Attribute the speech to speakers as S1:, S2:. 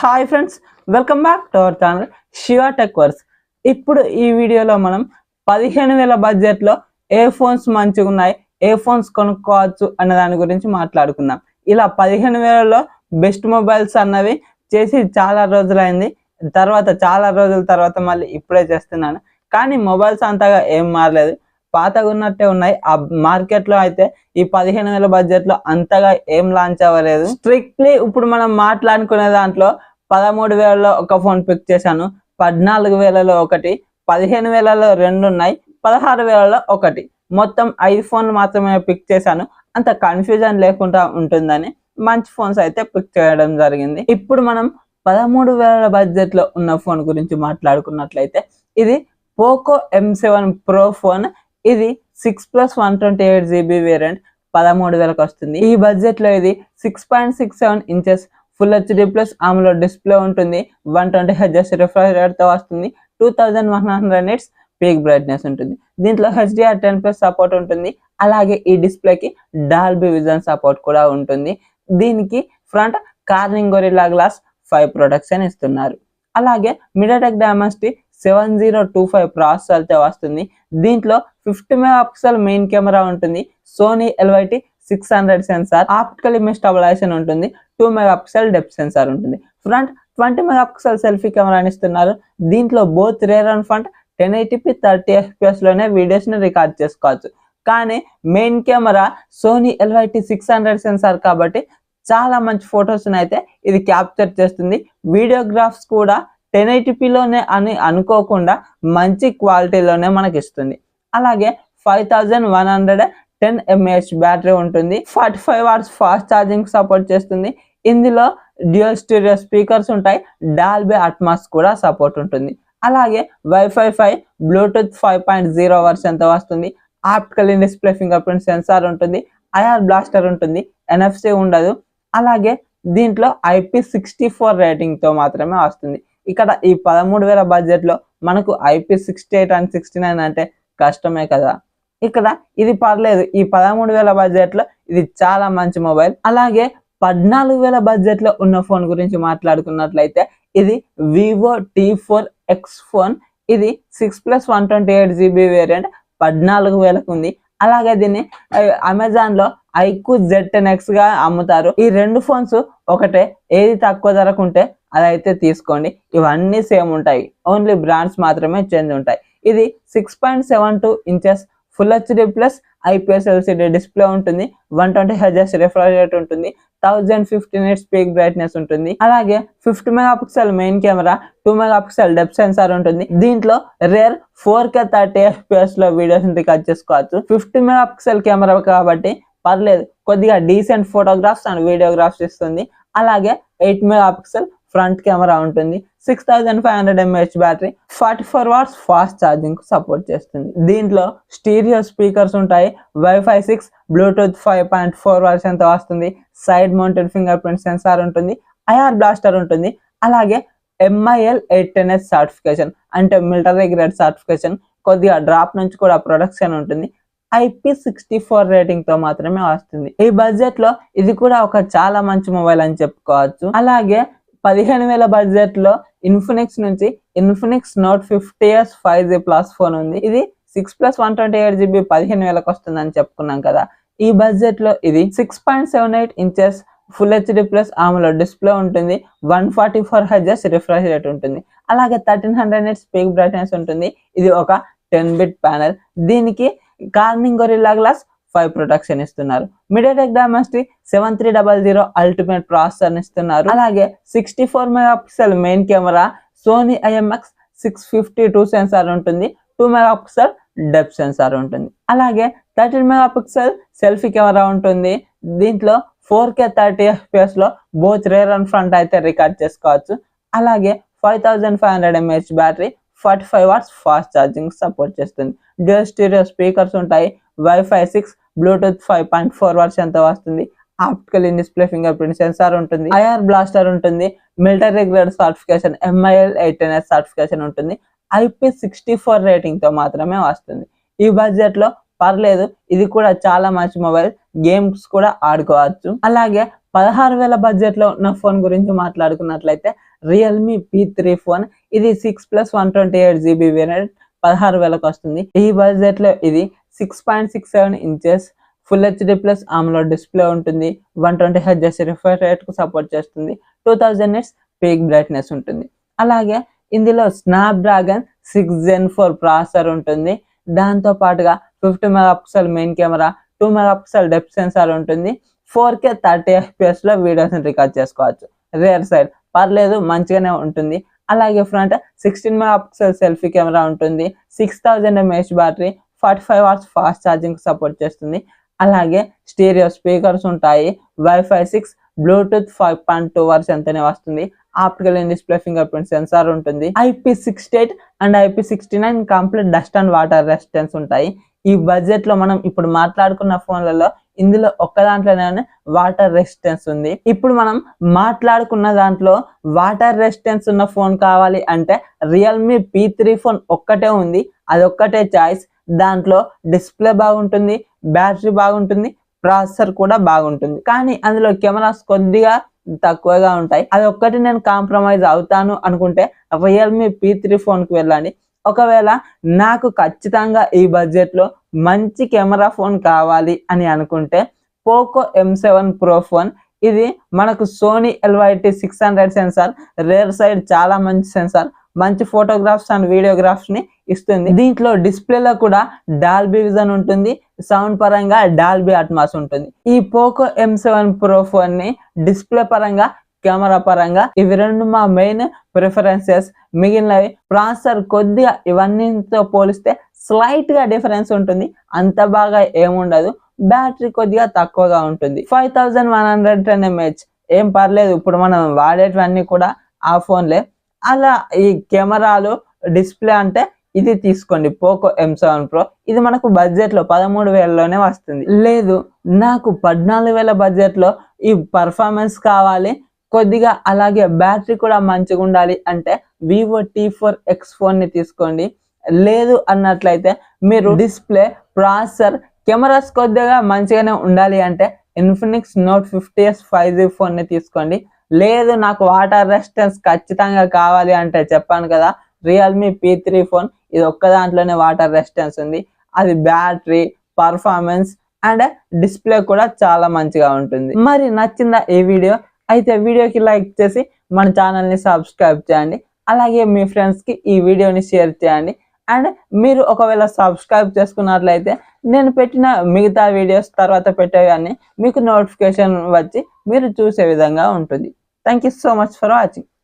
S1: Hi friends, welcome back to our channel Shiva tech verse. ఇప్పుడు ఈ వీడియోలో మనం 15,000 బడ్జెట్లో ఏ ఫోన్స్ మంచిగా ఉన్నాయి, ఏ ఫోన్స్ కొనుక్కోవచ్చు అనే దాని గురించి మాట్లాడుకుందాం. ఇలా 15,000లో బెస్ట్ మొబైల్స్ అన్నవి చేసి చాలా రోజులైంది. చాలా రోజుల తర్వాత మళ్ళీ ఇప్పుడే చేస్తున్నాను. కానీ మొబైల్స్ అంతగా ఏం మారలేదు, పాతగా ఉన్నట్టే ఉన్నాయి. ఆ మార్కెట్లో అయితే ఈ 15,000 బడ్జెట్లో అంతగా ఏం లాంచ్ అవ్వలేదు. స్ట్రిక్ట్లీ ఇప్పుడు మనం మాట్లాడుకునే దాంట్లో 13,000లో ఒక ఫోన్ పిక్ చేశాను, 14,000లో ఒకటి, 15,000లో 2 ఉన్నాయి, 16,000లో ఒకటి, మొత్తం 5 ఫోన్లు మాత్రమే పిక్ చేశాను. అంత కన్ఫ్యూజన్ లేకుండా ఉంటుందని మంచి ఫోన్స్ అయితే పిక్ చేయడం జరిగింది. ఇప్పుడు మనం 13,000 బడ్జెట్లో ఉన్న ఫోన్ గురించి మాట్లాడుకున్నట్లయితే ఇది పోకో M7 Pro ఫోన్. ఇది 6+ 128GB వేరియంట్ 13,000కి వస్తుంది. ఈ బడ్జెట్లో ఇది 6.67 inches full HD plus AMOLED display ఉంటుంది. 120Hz రిఫ్రెష్ రేట్తో వస్తుంది. 2100 nits పీక్ బ్రైట్నెస్ ఉంటుంది. దీంట్లో HDR10+ సపోర్ట్ ఉంటుంది. అలాగే ఈ డిస్ప్లేకి డాల్బీ విజన్ సపోర్ట్ కూడా ఉంటుంది. దీనికి front Corning Gorilla Glass 5 protection ఇస్తున్నారు. అలాగే MediaTek Dimensity 7025 ప్రాసెసర్తో వస్తుంది. దీంట్లో 50 మెగాపిక్సెల్ మెయిన్ కెమెరా ఉంటుంది. Sony LYT 600 sensor, optical image stabilization ఉంటుంది. 2 మెగాపిక్సెల్ డెప్త్ సెన్సార్ ఉంటుంది. ఫ్రంట్ 20 మెగాపిక్సెల్ సెల్ఫీ కెమెరాని ఇస్తున్నారు. దీంట్లో both rear and front 1080p 30 FPS లోనే వీడియోస్ని రికార్డ్ చేసుకోవచ్చు. కానీ main camera Sony LYT 600 sensor కాబట్టి చాలా మంచి ఫొటోస్ని అయితే ఇది క్యాప్చర్ చేస్తుంది. వీడియోగ్రాఫ్స్ కూడా 1080pలోనే అని అనుకోకుండా మంచి క్వాలిటీలోనే మనకి ఇస్తుంది. అలాగే 5110 mAh బ్యాటరీ ఉంటుంది. 45 వాట్స్ ఫాస్ట్ ఛార్జింగ్ సపోర్ట్ చేస్తుంది. ఇందులో డ్యూయల్ స్టీరియో స్పీకర్స్ ఉంటాయి. డాల్బీ అట్మాస్ కూడా సపోర్ట్ ఉంటుంది. అలాగే వైఫై 5 బ్లూటూత్ 5.0 వర్షన్తో వస్తుంది. Optical in display fingerprint sensor ఉంటుంది. ఐఆర్ బ్లాస్టర్ ఉంటుంది. NFC ఉండదు. అలాగే దీంట్లో IP64 రేటింగ్తో మాత్రమే వస్తుంది. ఇక్కడ ఈ 13,000 బడ్జెట్లో మనకు IP68 అండ్ 69 అంటే కష్టమే కదా. ఇక్కడ ఇది పర్లేదు. ఈ 13,000 బడ్జెట్లో ఇది చాలా మంచి మొబైల్. అలాగే 14,000 బడ్జెట్లో ఉన్న ఫోన్ గురించి మాట్లాడుకున్నట్లయితే ఇది వివో T4X ఫోన్. ఇది 6+ 128GB వేరియంట్ 14,000కు ఉంది. అలాగే దీన్ని అమెజాన్లో ఐక్యూ Z10X గా అమ్ముతారు. ఈ రెండు ఫోన్స్ ఒకటే, ఏది తక్కువ ధరకు ఉంటే అదైతే తీసుకోండి. ఇవన్నీ సేమ్ ఉంటాయి, ఓన్లీ బ్రాండ్స్ మాత్రమే చేంజ్ ఉంటాయి. ఇది 6.72 inches full HD plus IPS LCD display ఉంటుంది. 120Hz రిఫ్రెష్ రేట్ ఉంటుంది. 1050 nits పీక్ బ్రైట్నెస్ ఉంటుంది. అలాగే 50 megapixel main camera, 2 megapixel depth sensor ఉంటుంది. దీంట్లో రేర్ 4K 30 FPS లో వీడియోస్ రికార్డ్ చేసుకోవచ్చు. 50 మెగాపిక్సెల్ కెమెరా కాబట్టి పర్లేదు, కొద్దిగా డీసెంట్ ఫోటోగ్రాఫ్స్ అండ్ వీడియోగ్రాఫ్స్ ఇస్తుంది. అలాగే 8 మెగాపిక్సెల్ ఫ్రంట్ కెమెరా ఉంటుంది. 6500 mAh battery, 44 watts fast charging support చేస్తుంది. దీంట్లో స్టీరియో స్పీకర్స్ ఉంటాయి. వైఫై 6 బ్లూటూత్ 5.4 వర్షన్తో వస్తుంది. Side mounted fingerprint sensor ఉంటుంది. ఐఆర్ బ్లాస్టర్ ఉంటుంది. అలాగే MIL 810S సర్టిఫికేషన్ అంటే మిలిటరీ గ్రేడ్ సర్టిఫికేషన్. కొద్దిగా డ్రాప్ నుంచి కూడా ప్రొటెక్షన్ ఉంటుంది. IP64 రేటింగ్తో మాత్రమే వస్తుంది. ఈ బడ్జెట్లో ఇది కూడా ఒక చాలా మంచి మొబైల్ అని చెప్పుకోవచ్చు. అలాగే 15,000 బడ్జెట్లో ఇన్ఫినిక్స్ నుంచి Infinix Note 50s 5G plus phone ఉంది. ఇది 6+ 128GB 15,000కి వస్తుందని చెప్పుకున్నాం కదా. ఈ బడ్జెట్లో ఇది 6.78 inches full HD plus AMOLED display ఉంటుంది. 144Hz రిఫ్రెష్ రేట్ ఉంటుంది. అలాగే 1300 nits పీక్ బ్రైట్నెస్ ఉంటుంది. ఇది ఒక 10-bit ప్యానెల్. దీనికి కార్నింగ్ గొరిల్లా గ్లాస్ 5 ప్రొటెక్షన్ ఇస్తున్నారు. MediaTek Dimensity 7300 అల్టిమేట్ ప్రాసెసర్ ఇస్తున్నారు. అలాగే 64 megapixel main camera, Sony IMX 652 sensor ఉంటుంది. 2 మెగాపిక్సెల్ డెప్త్ సెన్సార్ ఉంటుంది. అలాగే 13 మెగాపిక్సెల్ సెల్ఫీ కెమెరా ఉంటుంది. దీంట్లో 4K 30 FPS లో బోత్ రేర్ అండ్ ఫ్రంట్ అయితే రికార్డ్ చేసుకోవచ్చు. అలాగే 5500 mAh battery, 45 watts fast charging support చేస్తుంది. డ్యూయల్ స్టీరియో స్పీకర్స్ ఉంటాయి. వైఫై 6 బ్లూటూత్ 5.4 వర్షన్తో వస్తుంది. Optical in display fingerprint sensor ఉంటుంది. ఐఆర్ బ్లాస్టర్ ఉంటుంది. Military grade certification MIL 810S certification ఉంటుంది. IP64 రేటింగ్తో మాత్రమే వస్తుంది. ఈ బడ్జెట్లో పర్లేదు, ఇది కూడా చాలా మంచి మొబైల్. గేమ్స్ కూడా ఆడుకోవచ్చు. అలాగే 16,000 బడ్జెట్లో ఉన్న ఫోన్ గురించి మాట్లాడుకున్నట్లయితే రియల్మీ P3 ఫోన్. ఇది 6+128GB వేరియంట్ 16,000కి వస్తుంది. ఈ బడ్జెట్లో ఇది 6.67 inches full HD plus AMOLED display ఉంటుంది. 120Hz రిఫ్రెష్ రేట్కు సపోర్ట్ చేస్తుంది. 2000 నిట్స్ పీక్ బ్రైట్నెస్ ఉంటుంది. అలాగే ఇందులో స్నాప్డ్రాగన్ 6 Gen 4 ప్రాసెసర్ ఉంటుంది. దాంతో పాటుగా 50 megapixel main camera, 2 megapixel depth sensor ఉంటుంది. 4K 30 FPS లో వీడియోస్ని రికార్డ్ చేసుకోవచ్చు. రియర్ సైడ్ పర్లేదు, మంచిగానే ఉంటుంది. అలాగే ఫ్రంట్ 16 మెగాపిక్సెల్ సెల్ఫీ కెమెరా ఉంటుంది. 6000 mAh battery, 45 watts fast charging support చేస్తుంది. అలాగే స్టీరియో స్పీకర్స్ ఉంటాయి. Wi-Fi 6, బ్లూటూత్ 5.2 వర్షన్తోనే వస్తుంది. Optical in display fingerprint sensor ఉంటుంది. IP68 and IP69 complete dust and water resistance ఉంటాయి. ఈ బడ్జెట్ లో మనం ఇప్పుడు మాట్లాడుకున్న ఫోన్లలో ఇందులో ఒక్క దాంట్లోనే వాటర్ రెసిస్టెన్స్ ఉంది. ఇప్పుడు మనం మాట్లాడుకున్న దాంట్లో వాటర్ రెసిస్టెన్స్ ఉన్న ఫోన్ కావాలి అంటే రియల్మీ P3 ఫోన్ ఒక్కటే ఉంది. అదొక్కటే చాయిస్. దాంట్లో డిస్ప్లే బాగుంటుంది, బ్యాటరీ బాగుంటుంది, ప్రాసెసర్ కూడా బాగుంటుంది. కానీ అందులో కెమెరాస్ కొద్దిగా తక్కువగా ఉంటాయి. అది ఒక్కటి నేను కాంప్రమైజ్ అవుతాను అనుకుంటే రియల్మీ P3 ఫోన్కి వెళ్ళండి. ఒకవేళ నాకు ఖచ్చితంగా ఈ బడ్జెట్లో మంచి కెమెరా ఫోన్ కావాలి అని అనుకుంటే పోకో M7 Pro ఫోన్. ఇది మనకు Sony LYT 600 sensor, rear side చాలా మంచి సెన్సార్, మంచి ఫోటోగ్రాఫ్స్ అండ్ వీడియోగ్రాఫ్స్ ని ఇస్తుంది. దీంట్లో డిస్ప్లేలో కూడా డాల్బీ విజన్ ఉంటుంది. సౌండ్ పరంగా డాల్బీ అట్మాస్ ఉంటుంది. ఈ పోకో M7 Pro ఫోన్ ని డిస్ప్లే పరంగా, కెమెరా పరంగా ఇవి రెండు మా మెయిన్ ప్రిఫరెన్సెస్. మిగిలినవి ప్రాసెసర్ కొద్దిగా ఇవన్నీతో పోలిస్తే స్లైట్ గా డిఫరెన్స్ ఉంటుంది. అంత బాగా ఏముండదు. బ్యాటరీ కొద్దిగా తక్కువగా ఉంటుంది. 5110 mAh ఏం పర్లేదు. ఇప్పుడు మనం వాడేటివన్నీ కూడా ఆ ఫోన్లే. అలా ఈ కెమెరాలు, డిస్ప్లే అంటే ఇది తీసుకోండి పోకో M7 Pro. ఇది మనకు బడ్జెట్ లో 13,000లోనే వస్తుంది. లేదు నాకు 14,000 బడ్జెట్ లో ఈ పర్ఫార్మెన్స్ కావాలి కొద్దిగా, అలాగే బ్యాటరీ కూడా మంచిగా ఉండాలి అంటే Vivo T4X ఫోన్ ని తీసుకోండి. లేదు అన్నట్లయితే మీరు డిస్ప్లే, ప్రాసెసర్, కెమెరాస్ కొద్దిగా మంచిగానే ఉండాలి అంటే Infinix Note 50s 5G phone ని తీసుకోండి. లేదు నాకు వాటర్ రెసిస్టెన్స్ ఖచ్చితంగా కావాలి అంటే చెప్పాను కదా రియల్మీ P3 ఫోన్. ఇది ఒక్క దాంట్లోనే వాటర్ రెసిస్టెన్స్ ఉంది. అది బ్యాటరీ, పర్ఫార్మెన్స్ అండ్ డిస్ప్లే కూడా చాలా మంచిగా ఉంటుంది. మరి నచ్చిందా ఈ వీడియో? అయితే వీడియోకి లైక్ చేసి మన ఛానల్ని సబ్స్క్రైబ్ చేయండి. అలాగే మీ ఫ్రెండ్స్కి ఈ వీడియోని షేర్ చేయండి. అండ్ మీరు ఒకవేళ సబ్స్క్రైబ్ చేసుకున్నట్లయితే నేను పెట్టిన మిగతా వీడియోస్ తర్వాత పెట్టేవన్నీ మీకు నోటిఫికేషన్ వచ్చి మీరు చూసే విధంగా ఉంటుంది. Thank you so much for watching.